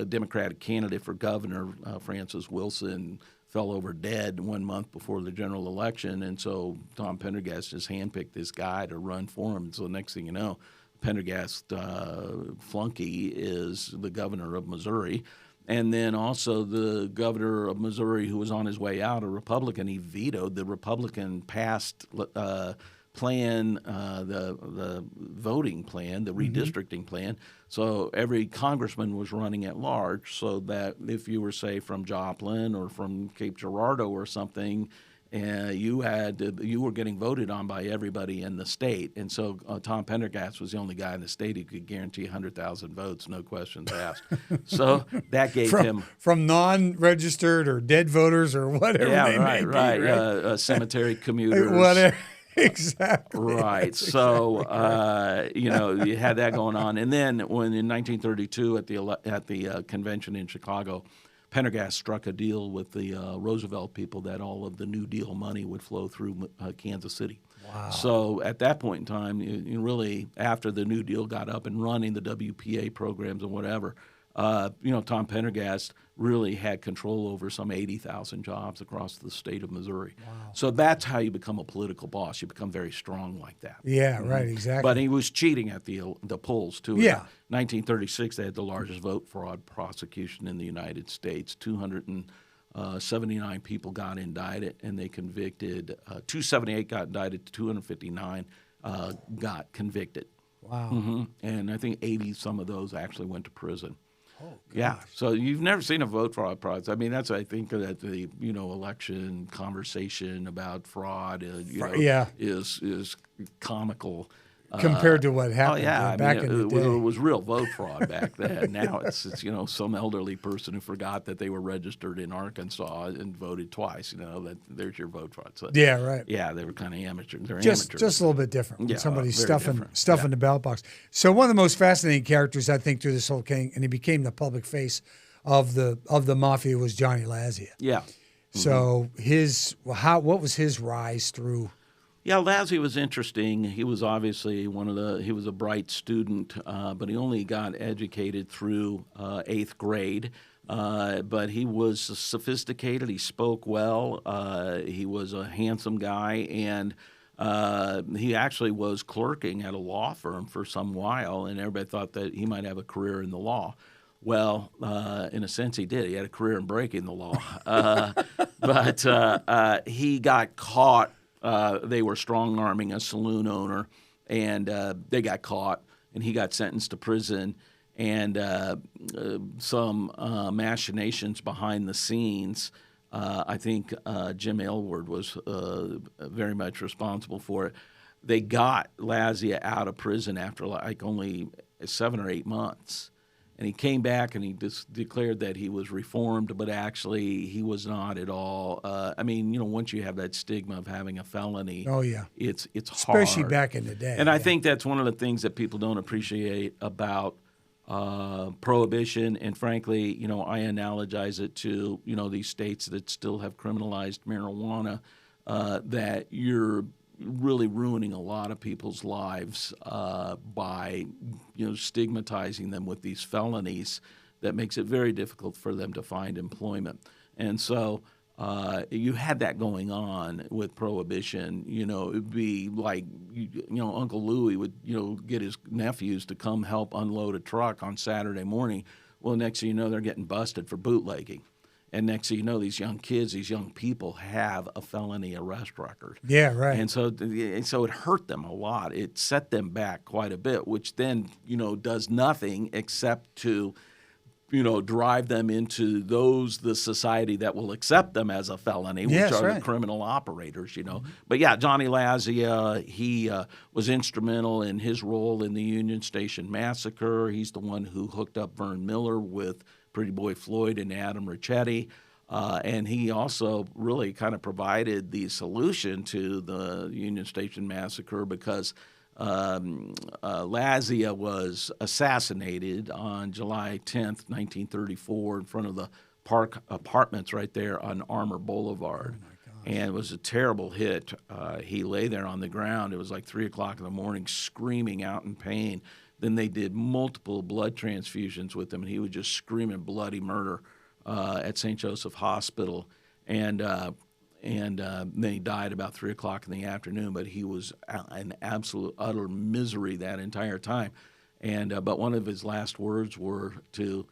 Democratic candidate for governor, Francis Wilson, fell over dead 1 month before the general election, and so Tom Pendergast just handpicked this guy to run for him. And so next thing you know, Pendergast flunky is the governor of Missouri. And then also the governor of Missouri, who was on his way out, a Republican, he vetoed the Republican passed plan, the voting plan, the redistricting plan. So every congressman was running at large, so that if you were, say, from Joplin or from Cape Girardeau or something, you were getting voted on by everybody in the state. And so Tom Pendergast was the only guy in the state who could guarantee 100,000 votes, no questions asked. So that gave him from non-registered or dead voters or whatever. Yeah, right. Cemetery commuters. Whatever. Exactly. Right. That's so, exactly you had that going on. And then when in 1932 at the convention in Chicago, Pendergast struck a deal with the Roosevelt people that all of the New Deal money would flow through Kansas City. Wow. So at that point in time, really after the New Deal got up and running, the WPA programs and whatever, Tom Pendergast really had control over some 80,000 jobs across the state of Missouri. Wow. So that's how you become a political boss. You become very strong like that. Yeah, right, exactly. But he was cheating at the polls, too. Yeah. In 1936, they had the largest vote fraud prosecution in the United States. 279 people got indicted, and they convicted. 278 got indicted, 259 got convicted. Wow. Mm-hmm. And I think 80 some of those actually went to prison. Yeah, so you've never seen a vote fraud process. I mean, that's I think that the election conversation about fraud, is comical. Compared to what happened back in the day. It was real vote fraud back then. Now it's some elderly person who forgot that they were registered in Arkansas and voted twice. That there's your vote fraud. So, yeah, right. Yeah, they were kind of amateur. They're just amateurs. a little bit different. Yeah, Somebody's very stuffing the ballot box. So one of the most fascinating characters I think through this whole thing, and he became the public face of the mafia, was Johnny Lazia. Yeah. So what was his rise through? Yeah, Lazzie was interesting. He was obviously he was a bright student, but he only got educated through 8th grade. But he was sophisticated. He spoke well. He was a handsome guy, and he actually was clerking at a law firm for some while, and everybody thought that he might have a career in the law. Well, in a sense, he did. He had a career in breaking the law. But he got caught. They were strong-arming a saloon owner, and they got caught, and he got sentenced to prison. And some machinations behind the scenes, I think Jim Aylward was very much responsible for it. They got Lazia out of prison after like only 7 or 8 months. And he came back and he just declared that he was reformed, but actually he was not at all. I mean, once you have that stigma of having a felony, it's hard. Especially back in the day. And I think that's one of the things that people don't appreciate about prohibition. And frankly, I analogize it to, these states that still have criminalized marijuana, that you're really ruining a lot of people's lives by stigmatizing them with these felonies that makes it very difficult for them to find employment. And so you had that going on with prohibition. It'd be like Uncle Louie would get his nephews to come help unload a truck on Saturday morning. Well, next thing you know, they're getting busted for bootlegging. And next thing you know, these young kids, these young people have a felony arrest record. Yeah, right. And so it hurt them a lot. It set them back quite a bit, which then, does nothing except to, drive them into the society that will accept them as a felony, which are the criminal operators, Mm-hmm. But yeah, Johnny Lazia, he was instrumental in his role in the Union Station massacre. He's the one who hooked up Vern Miller with Pretty Boy Floyd and Adam Ricchetti. And he also really kind of provided the solution to the Union Station massacre because Lazia was assassinated on July 10th, 1934 in front of the Park Apartments right there on Armour Boulevard. And it was a terrible hit. He lay there on the ground. It was like 3 o'clock in the morning screaming out in pain. Then they did multiple blood transfusions with him, and he was just screaming bloody murder at St. Joseph Hospital. And then he died about 3 o'clock in the afternoon, but he was in absolute, utter misery that entire time. And but one of his last words were to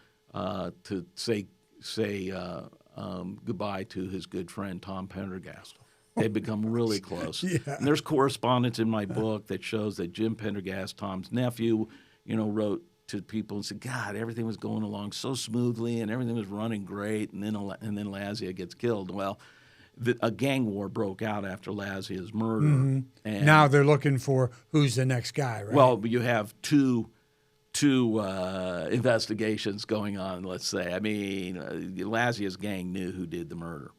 say goodbye to his good friend, Tom Pendergast. They'd become really close. Yeah. And there's correspondence in my book that shows that Jim Pendergast, Tom's nephew, wrote to people and said, God, everything was going along so smoothly and everything was running great, and then Lazia gets killed. Well, a gang war broke out after Lazia's murder. Mm-hmm. And now they're looking for who's the next guy, right? Well, you have two investigations going on, let's say. I mean, Lazia's gang knew who did the murder.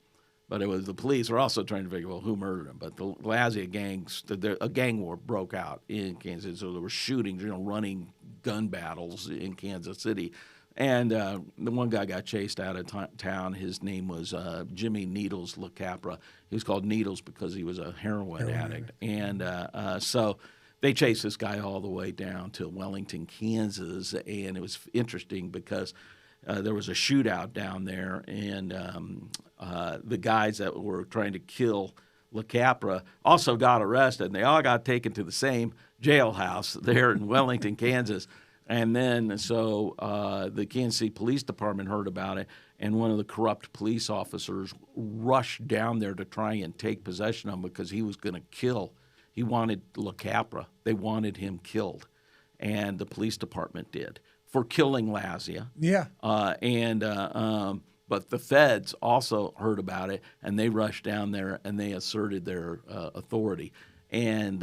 But it was the police were also trying to figure out who murdered him. But the Lazia gangs, a gang war broke out in Kansas. So there were shootings, running gun battles in Kansas City. And the one guy got chased out of town. His name was Jimmy Needles LaCapra. He was called Needles because he was a heroin addict. And so they chased this guy all the way down to Wellington, Kansas. And it was interesting because there was a shootout down there, and the guys that were trying to kill LaCapra also got arrested, and they all got taken to the same jailhouse there in Wellington, Kansas. And then so the Kansas City Police Department heard about it, and one of the corrupt police officers rushed down there to try and take possession of him because he was going to kill. He wanted LaCapra. They wanted him killed, and the police department did. for killing Lazia. Yeah. But the feds also heard about it, and they rushed down there and they asserted their authority. And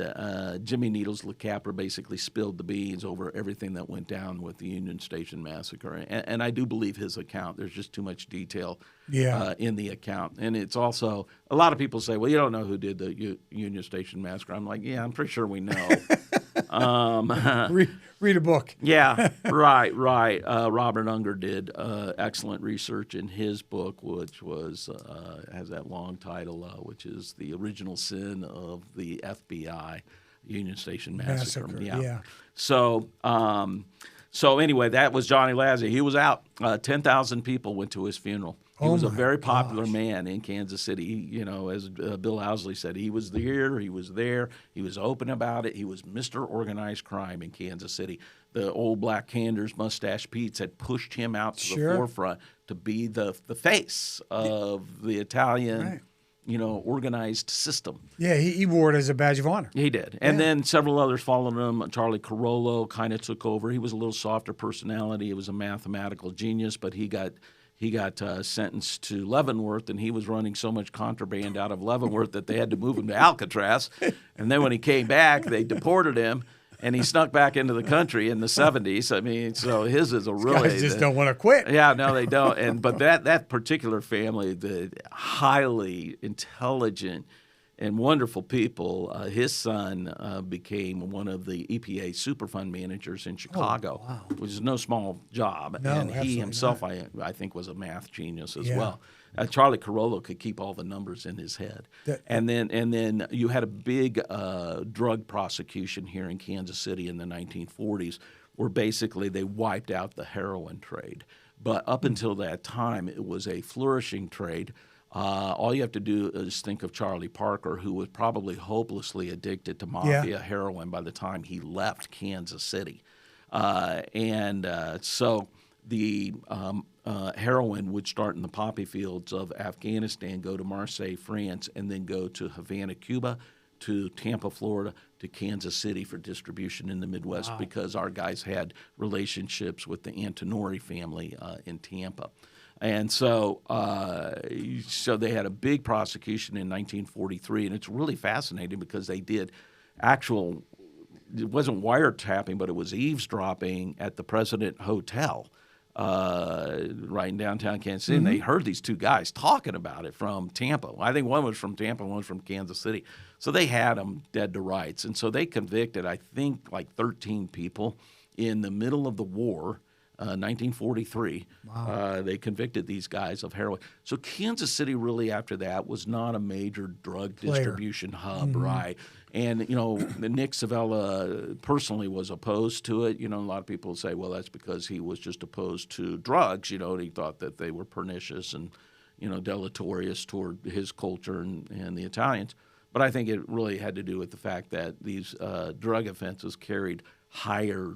Jimmy Needles LeCapra basically spilled the beans over everything that went down with the Union Station massacre. And I do believe his account. There's just too much detail in the account. And it's also, a lot of people say, well, you don't know who did the Union Station massacre. I'm like, yeah, I'm pretty sure we know. Read a book. Yeah, right. Robert Unger did excellent research in his book, which was has that long title, which is The Original Sin of the FBI, Union Station Massacre. Yeah. So anyway, that was Johnny Lazia. He was out. 10,000 people went to his funeral. He was a very popular man in Kansas City. You know, as Bill Owsley said, he was here, he was there, he was open about it. He was Mr. Organized Crime in Kansas City. The old Black Candors, Mustache Pete's had pushed him out to the forefront to be the face of the Italian, organized system. Yeah, he wore it as a badge of honor. He did. And then several others followed him. Charlie Carollo kind of took over. He was a little softer personality. He was a mathematical genius, but he got sentenced to Leavenworth, and he was running so much contraband out of Leavenworth that they had to move him to Alcatraz. And then when he came back, they deported him, and he snuck back into the country in the 70s. I mean, so his is a really... Guys just don't want to quit. Yeah, no, they don't. But that particular family, the highly intelligent and wonderful people, his son became one of the EPA Superfund managers in Chicago, which is no small job. No, and he himself, I think, was a math genius as well. Charlie Carollo could keep all the numbers in his head. And then you had a big drug prosecution here in Kansas City in the 1940s, where basically they wiped out the heroin trade. But up until that time, it was a flourishing trade. All you have to do is think of Charlie Parker, who was probably hopelessly addicted to mafia heroin by the time he left Kansas City. So the heroin would start in the poppy fields of Afghanistan, go to Marseille, France, and then go to Havana, Cuba, to Tampa, Florida, to Kansas City for distribution in the Midwest because our guys had relationships with the Antonori family in Tampa. And so they had a big prosecution in 1943, and it's really fascinating because they did actual, it wasn't wiretapping, but it was eavesdropping at the President Hotel right in downtown Kansas City, and they heard these two guys talking about it from Tampa. I think one was from Tampa, one was from Kansas City. So they had them dead to rights. And so they convicted, I think, like 13 people in the middle of the war, 1943. They convicted these guys of heroin. So Kansas City really after that was not a major drug distribution hub, right? And, Nick Savella personally was opposed to it. A lot of people say, well, that's because he was just opposed to drugs, and he thought that they were pernicious and, deleterious toward his culture and the Italians. But I think it really had to do with the fact that these drug offenses carried higher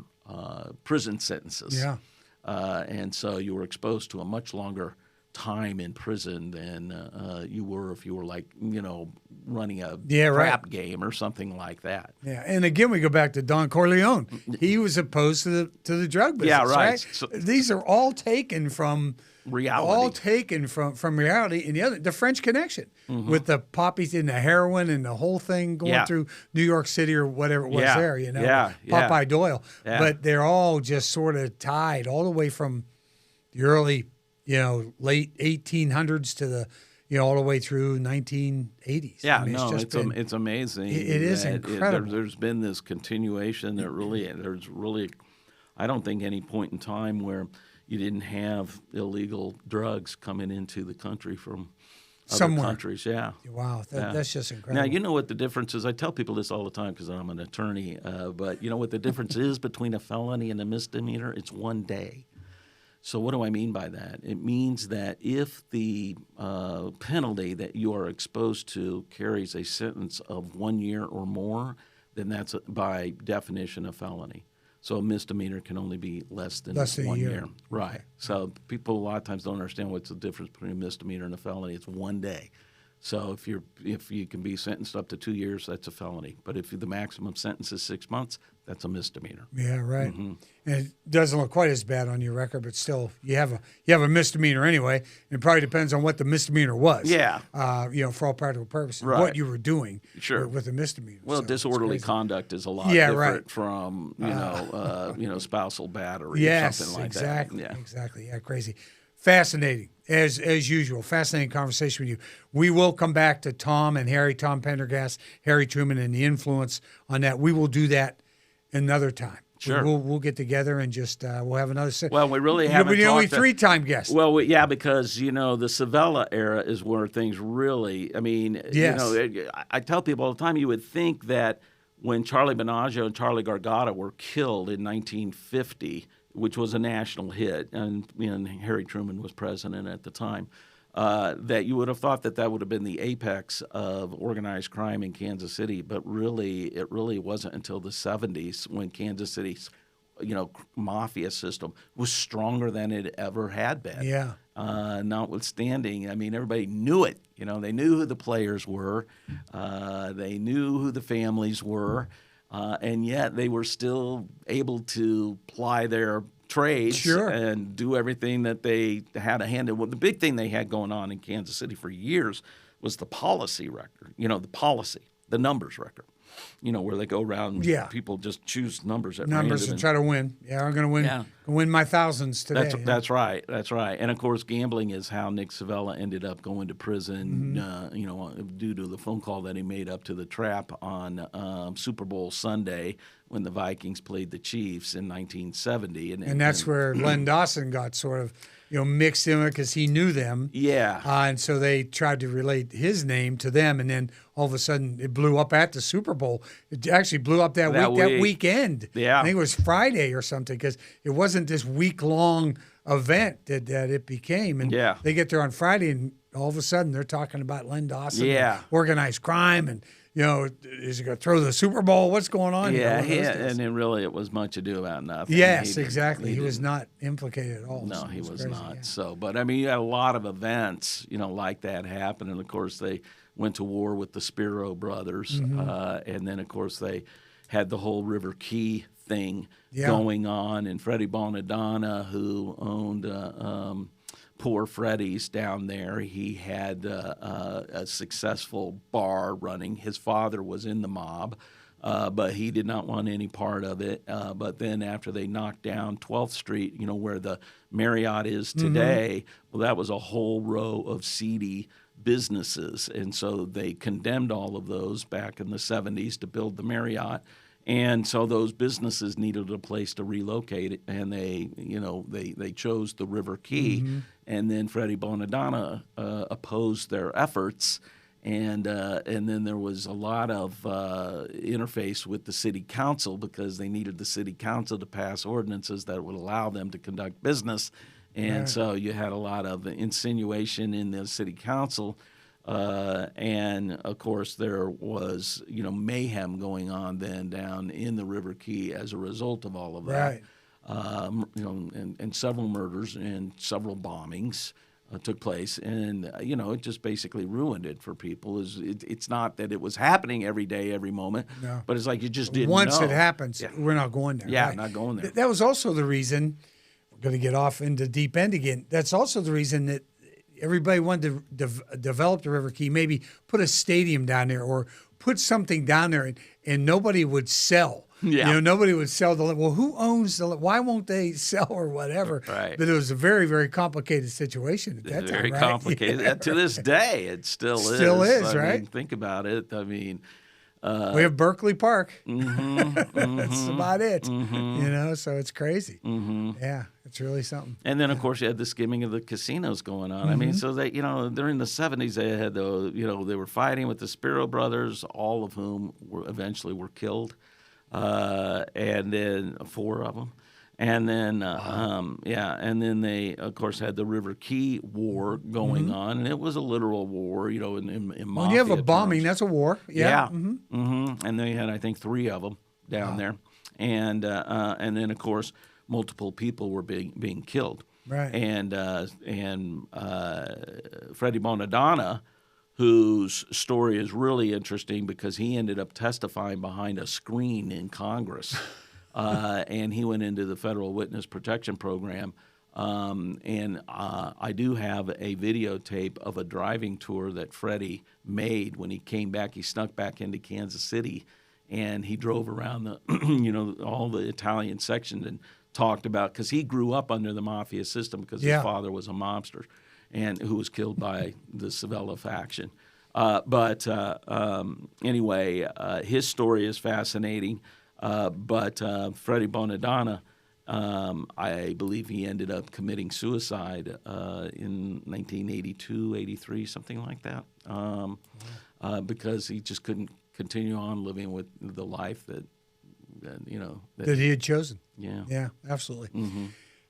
prison sentences. Yeah. And so you were exposed to a much longer time in prison than you were if you were running a crap game or something like that. Yeah, and again we go back to Don Corleone. He was opposed to the drug business. Yeah, right. So, these are all taken from reality. All taken from reality. And the French Connection with the poppies and the heroin and the whole thing going through New York City or whatever it was there. Popeye Doyle. Yeah. But they're all just sort of tied all the way from the early, late 1800s to the all the way through 1980s. Yeah, it's amazing. It is incredible. There's been this continuation that there's really, I don't think any point in time where you didn't have illegal drugs coming into the country from other countries. Yeah. Wow, that's just incredible. Now, you know what the difference is? I tell people this all the time because I'm an attorney, but you know what the difference is between a felony and a misdemeanor? It's 1 day. So what do I mean by that? It means that if the penalty that you are exposed to carries a sentence of 1 year or more, then that's by definition a felony. So a misdemeanor can only be less than 1 year. Right. So people a lot of times don't understand what's the difference between a misdemeanor and a felony. It's 1 day. So if you can be sentenced up to 2 years, that's a felony. But if the maximum sentence is 6 months, that's a misdemeanor. Yeah, right. And it doesn't look quite as bad on your record, but still, you have a misdemeanor anyway. It probably depends on what the misdemeanor was. Yeah. For all practical purposes, Right. what you were doing Sure. with a misdemeanor. Well, So it's disorderly crazy. conduct is a lot Yeah, different right. from spousal battery or Yes, something like exactly, that. Yeah. exactly. Yeah, crazy. Fascinating, as usual. Fascinating conversation with you. We will come back to Tom and Harry, Tom Pendergast, Harry Truman, and the influence on that. We will do that another time. Sure. We'll get together and just we'll have another. Well, we really You'll haven't be the only talked 3-time guest. Well, because the Savella era is where things really. I mean, Yes. I tell people all the time. You would think that when Charlie Binaggio and Charlie Gargata were killed in 1950, which was a national hit, and Harry Truman was president at the time, that you would have thought that would have been the apex of organized crime in Kansas City, but it really wasn't until the 70s when Kansas City's mafia system was stronger than it ever had been. Yeah. Notwithstanding, I mean, everybody knew it. They knew who the players were, they knew who the families were, and yet they were still able to ply their trades Sure. and do everything that they had a hand in. Well, the big thing they had going on in Kansas City for years was the policy record, the numbers record, where they go around and people just choose numbers at Numbers random and try to win. Yeah, I'm going to win. Yeah. Win my thousands today. That's right. That's right. And of course, gambling is how Nick Savella ended up going to prison. Due to the phone call that he made up to the trap on Super Bowl Sunday when the Vikings played the Chiefs in 1970. And that's where Len Dawson got sort of mixed in because he knew them. Yeah. And so they tried to relate his name to them, and then all of a sudden it blew up at the Super Bowl. It actually blew up that weekend. Yeah. I think it was Friday or something because it wasn't this week-long event that it became. And they get there on Friday, and all of a sudden they're talking about Len Dawson, and organized crime, and is he going to throw the Super Bowl? What's going on? Yeah, and then really it was much ado about nothing. Yes, exactly. He was not implicated at all. No, so he was crazy, not. yeah. So, but I mean, you had a lot of events, like that happen, and of course they went to war with the Spiro brothers, and then of course they had the whole River Key thing going on, and Freddie Bonadonna, who owned Poor Freddy's down there. He had a successful bar running. His father was in the mob, but he did not want any part of it. But then after they knocked down 12th Street, where the Marriott is today, well, that was a whole row of seedy businesses. And so they condemned all of those back in the 70s to build the Marriott. And so those businesses needed a place to relocate, and they chose the River Key, and then Freddie Bonadonna opposed their efforts, and then there was a lot of interface with the city council because they needed the city council to pass ordinances that would allow them to conduct business, and so you had a lot of insinuation in the city council. And of course, there was mayhem going on then down in the River Key as a result of all of that. And several murders and several bombings took place, and it just basically ruined it for people. It's not that it was happening every day, every moment, but it's like you just didn't Once know. it happens, we're not going there. Yeah, not going there. That was also the reason. We're going to get off into deep end again. That's also the reason that everybody wanted to develop the River Key, maybe put a stadium down there or put something down there, and nobody would sell. Yeah. Nobody would sell the land. Well, who owns the land? Why won't they sell or whatever? Right. But it was a very, very complicated situation at that time, Very right? complicated. Yeah. To this day, it still is. Still is, I right? mean, think about it. I mean, we have Berkeley Park. That's about it. So it's crazy. Yeah, it's really something. And then, of course, you had the skimming of the casinos going on. I mean, so they, during the 70s, they had they were fighting with the Spiro brothers, all of whom eventually were killed, and then 4 of them. And then, and then they, of course, had the River Key War going on, and it was a literal war, in mafia When you have a bombing, terms. that's a war. Yeah. And they had, I think, 3 of them down there, and then, of course, multiple people were being killed. Right. And Freddie Bonadonna, whose story is really interesting because he ended up testifying behind a screen in Congress. And he went into the Federal Witness Protection Program. I do have a videotape of a driving tour that Freddie made when he came back. He snuck back into Kansas City, and he drove around the, all the Italian sections and talked about, because he grew up under the mafia system because his father was a mobster, and who was killed by the Savella faction. Anyway, his story is fascinating. But Freddie Bonadonna, I believe he ended up committing suicide in 1982, 83, something like that, because he just couldn't continue on living with the life that he had chosen. Yeah, absolutely. Mm-hmm.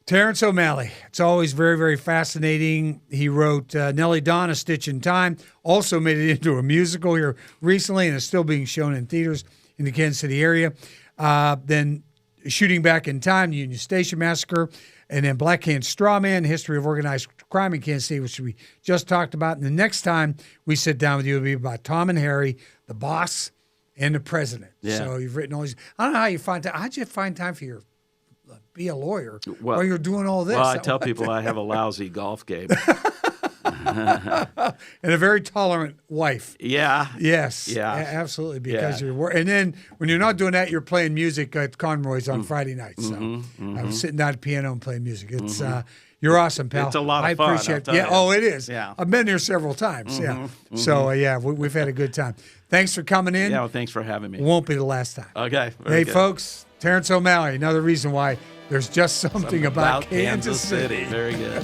Terence O'Malley. It's always very, very fascinating. He wrote Nelly Don, A Stitch in Time, also made it into a musical here recently and is still being shown in theaters in the Kansas City area. Then Shooting Back in Time, the Union Station Massacre, and then Black Hand Strawman, History of Organized Crime in Kansas City, which we just talked about. And the next time we sit down with you, it'll be about Tom and Harry, the boss and the president. Yeah. So you've written all these. I don't know how you find time. How'd you find time for your be a lawyer while you're doing all this? Well, I tell people I have a lousy golf game. And a very tolerant wife. Yeah. Yes. Yeah. Absolutely. Because you're and then when you're not doing that, you're playing music at Conroy's on Friday nights. So I'm sitting down at the piano and playing music. It's you're awesome, pal. It's a lot of fun. I appreciate it. Yeah. Oh, it is. Yeah. I've been here several times. Yeah. So we've had a good time. Thanks for coming in. Yeah. Well, thanks for having me. Won't be the last time. Okay. Hey, folks. Terence O'Malley. Another reason why there's just something about Kansas City. Very good.